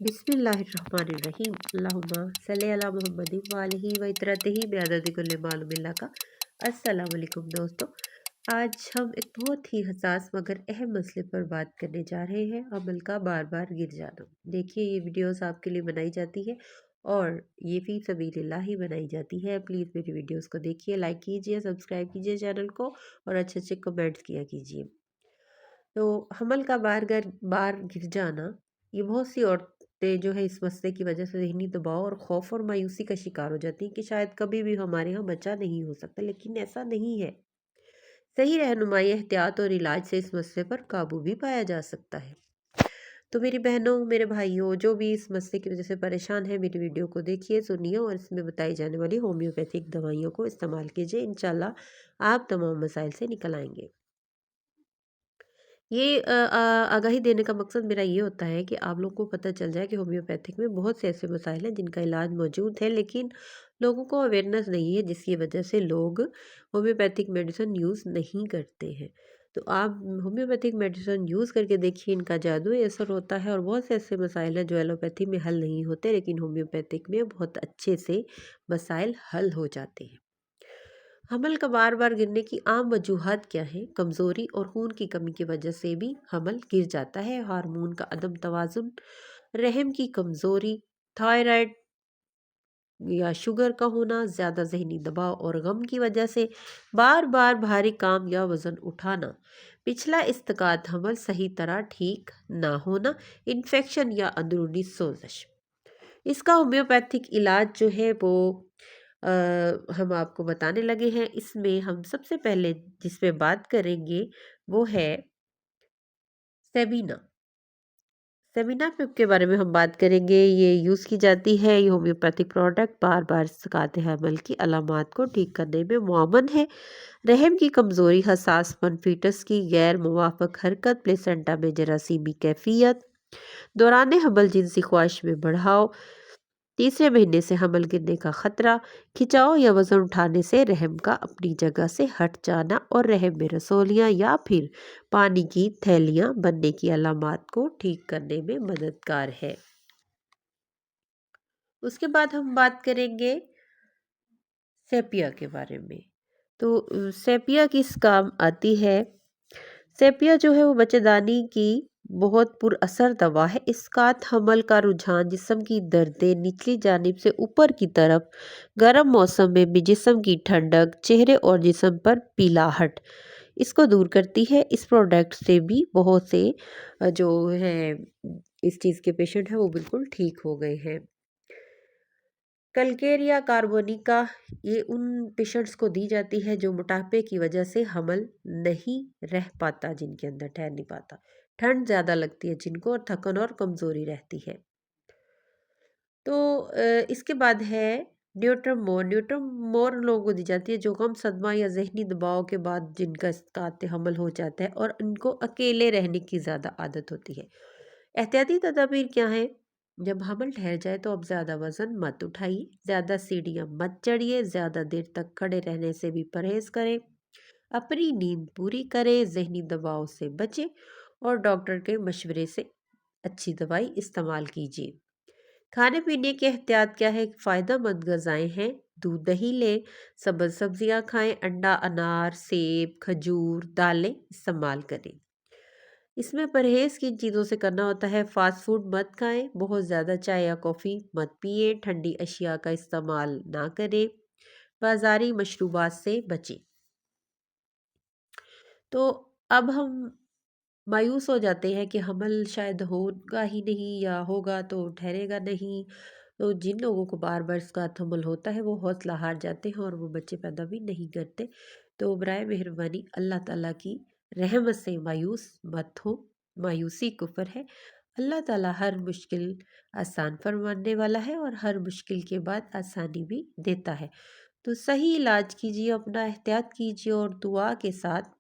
बिस्मिल्लाहिर्रहमानिर्रहीम। अल्लाहुम्मा सल्ली अला मुहम्मदिन व आलिहि व इतरतिही बिअददि कुल्लि मालूमिल्लाह का। अस्सलाम वालेकुम दोस्तों, आज हम एक बहुत ही हसास मगर अहम मसले पर बात करने जा रहे हैं, अमल का बार बार गिर जाना। देखिए, ये वीडियोस आपके लिए बनाई जाती है और ये फ़ी सबीलिल्लाह ही बनाई जाती है। प्लीज़ मेरी वीडियोस को देखिए, लाइक कीजिए, सब्सक्राइब कीजिए चैनल को और अच्छे अच्छे कमेंट्स किया कीजिए। तो हमल का बार गिर जाना, ये बहुत सी औरतें जो है इस मसले की वजह से ज़हनी दबाव और खौफ और मायूसी का शिकार हो जाती हैं कि शायद कभी भी हमारे यहाँ बच्चा नहीं हो सकता, लेकिन ऐसा नहीं है। सही रहनुमाई, एहतियात और इलाज से इस मसले पर काबू भी पाया जा सकता है। तो मेरी बहनों, मेरे भाइयों, जो भी इस मसले की वजह से परेशान है, मेरी वीडियो को देखिए, सुनिए और इसमें बताई जाने वाली होम्योपैथिक दवाइयों को इस्तेमाल कीजिए। इंशाल्लाह आप तमाम मसाइल से निकल आएंगे। ये आगाही देने का मकसद मेरा ये होता है कि आप लोगों को पता चल जाए कि होम्योपैथिक में बहुत से ऐसे मसाइल हैं जिनका इलाज मौजूद है, लेकिन लोगों को अवेयरनेस नहीं है, जिसकी वजह से लोग होम्योपैथिक मेडिसिन यूज़ नहीं करते हैं। तो आप होम्योपैथिक मेडिसिन यूज़ करके देखिए, इनका जादुई असर होता है और बहुत से ऐसे मसाइल हैं जो एलोपैथी में हल नहीं होते, लेकिन होम्योपैथिक में बहुत अच्छे से मसाइल हल हो जाते हैं। हमल का बार बार गिरने की आम वजूहात क्या है? कमज़ोरी और खून की कमी की वजह से भी हमल गिर जाता है। हार्मोन का अदम तवाज़ुन, रहम की कमज़ोरी, थायराइड या शुगर का होना, ज़्यादा ज़हनी दबाव और गम की वजह से बार बार भारी काम या वज़न उठाना, पिछला इस्तेकात हमल सही तरह ठीक ना होना, इन्फेक्शन या अंदरूनी सोजश। इसका होम्योपैथिक इलाज जो है वो हम आपको बताने लगे हैं। इसमें हम सबसे पहले जिस पे बात करेंगे वो है सेबीना। सेबीना के बारे में हम बात करेंगे। ये यूज़ की जाती है, ये होम्योपैथिक प्रोडक्ट बार बार सकाते हमल की अलामात को ठीक करने में मुआवन है। रहम की कमज़ोरी, हसासपन, फीटस की गैर मुवाफक हरकत, प्लेसेंटा में जरासीमी कैफियत, दौरान हमल जिनसी ख्वाहिश में बढ़ाव, तीसरे महीने से हमल गिरने का खतरा, खिंचाव या वजन उठाने से रहम का अपनी जगह से हट जाना और रहम में रसोलियां या फिर पानी की थैलियां बनने की अलामात को ठीक करने में मददगार है। उसके बाद हम बात करेंगे सेपिया के बारे में। तो सेपिया किस काम आती है? सेपिया जो है वो बच्चेदानी की बहुत पुरअसर दवा है। इसकात हमल का रुझान, जिस्म की दर्दें, निचली जानिब से ऊपर की तरफ, गर्म मौसम में भी जिस्म की ठंडक, चेहरे और जिस्म पर पीलाहट, इसको दूर करती है। इस प्रोडक्ट से भी बहुत से जो है इस चीज़ के पेशेंट हैं वो बिल्कुल ठीक हो गए हैं। कलकेरिया कार्बोनिका, ये उन पेशेंट्स को दी जाती है जो मोटापे की वजह से हमल नहीं रह पाता, जिनके अंदर ठहर नहीं पाता, ठंड ज़्यादा लगती है जिनको और थकन और कमज़ोरी रहती है। तो इसके बाद है न्यूट्रमोर। न्यूट्रमोर लोगों को दी जाती है जो गम, सदमा या जहनी दबाव के बाद जिनका इसकात हमल हो जाता है और इनको अकेले रहने की ज़्यादा आदत होती है। एहतियाती तदाबीर क्या है? जब हमल ठहर जाए तो अब ज़्यादा वज़न मत उठाइए, ज़्यादा सीढ़ियाँ मत चढ़िए, ज़्यादा देर तक खड़े रहने से भी परहेज़ करें, अपनी नींद पूरी करें, ज़हनी दबाव से बचें और डॉक्टर के मशवरे से अच्छी दवाई इस्तेमाल कीजिए। खाने पीने के एहतियात क्या है? फ़ायदेमंद ग़िज़ाएँ हैं, दूध दही लें, सब्ज़ सब्ज़ियाँ खाएँ, अंडा, अनार, सेब, खजूर, दालें इस्तेमाल करें। इसमें परहेज़ किन चीज़ों से करना होता है? फ़ास्ट फूड मत खाएँ, बहुत ज़्यादा चाय या कॉफ़ी मत पिएँ, ठंडी अशिया का इस्तेमाल ना करें, बाज़ारी मशरूबात से बचें। तो अब हम मायूस हो जाते हैं कि हमल शायद होगा ही नहीं या होगा तो ठहरेगा नहीं। तो जिन लोगों को बार बार इसका हमल होता है वो हौसला हार जाते हैं और वो बच्चे पैदा भी नहीं करते। तो बराए मेहरबानी अल्लाह ताला की रहमत से मायूस मत हो। मायूसी कुफ्र है। अल्लाह ताला हर मुश्किल आसान फरमाने वाला है और हर मुश्किल के बाद आसानी भी देता है। तो सही इलाज कीजिए, अपना एहतियात कीजिए और दुआ के साथ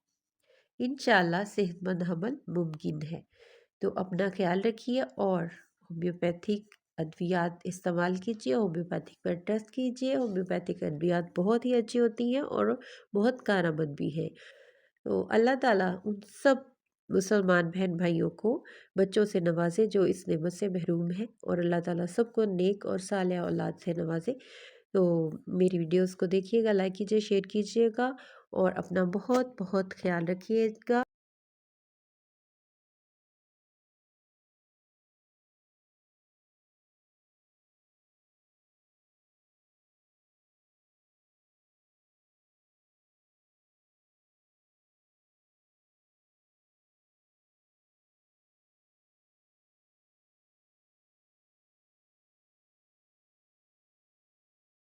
इंशाल्लाह सेहतमंद हमल मुमकिन है। तो अपना ख्याल रखिए और होम्योपैथिक अद्वियात इस्तेमाल कीजिए, होम्योपैथिक पर टेस्ट कीजिए। होम्योपैथिक अद्वियात बहुत ही अच्छी होती हैं और बहुत कारगर भी है। तो अल्लाह ताला उन सब मुसलमान बहन भाइयों को बच्चों से नवाजे जो इस नेमत से महरूम हैं, और अल्लाह ताला सबको नेक और सालेह औलाद से नवाजे। तो मेरी वीडियोस को देखिएगा, लाइक कीजिए, शेयर कीजिएगा और अपना बहुत बहुत ख्याल रखिएगा।